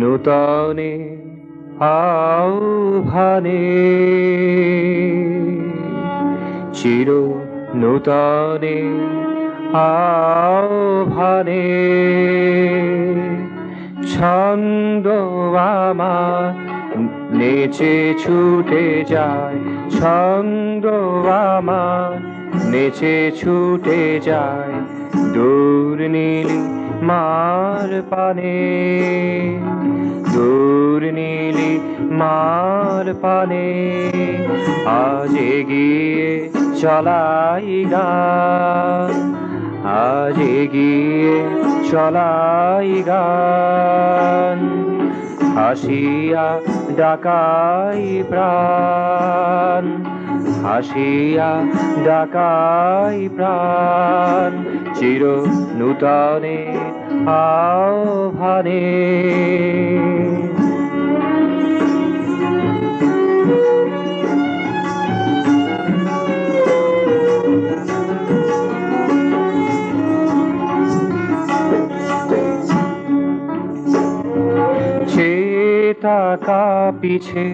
নূতনে আহ্বানে, চির নূতনে আহ্বানে, ছন্দ আমার নেচে ছুটে যায়, ছন্দ আমার নেচে ছুটে যায়, দূর নীল মার পানে, দূর নীলি মার পানে। আজ এগিয়ে চলাই গান, আজ এগিয়ে চলাই গান, হাসিয়া ডাকাই প্রাণ, হাসিয়া ডাকাই প্রাণ, চির নূতনে আহ্বানে। চেতাকা পিছে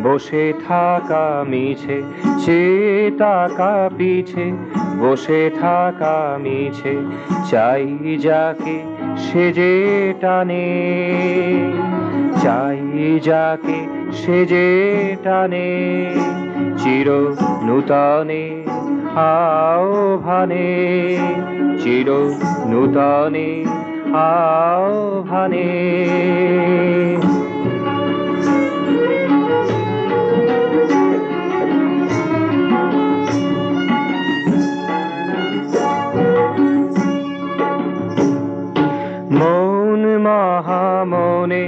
বসে থাকা মিছে, চেতাকা পিছে বসে থাকা মিছে, চাই যাকে সেজে টানে, চাই যাকে সেজে টানে, চির নূতনে আহ্বানে, চির নূতনে আহ্বানে। মন মহামনে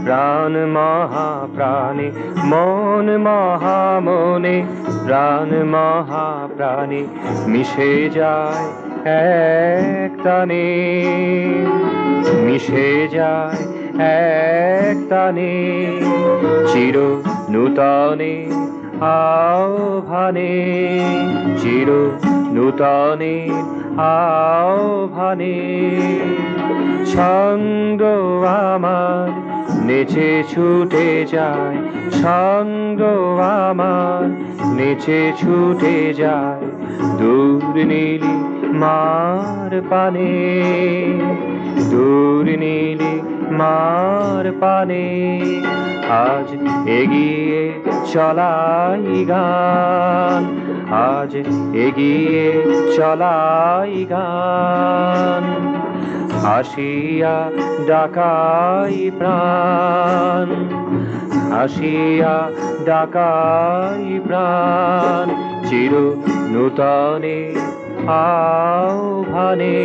প্রাণ মহাপ্রাণে, মন মহামনে প্রাণ মহাপ্রাণে, মিশে যায় এক তানে, মিশে যায় এক তানে, চির নূতনে আহ্বানে, চির নূতনে আহ্বানে, ছন্দ আমার নেচে ছুটে যায়, ছন্দ আমার নেচে ছুটে যায়, দূর নীলি মার পানে, দূর নীলি মার পানে। আজ এগিয়ে চলাই গান, আজ এগিয়ে চলাই গান, হাসিয়া ডাকাই প্রাণ, হাসিয়া ডাকাই প্রাণ, চির নূতনে আহ্বানে,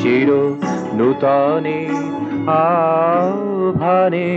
চির নূতনে আহ্বানে।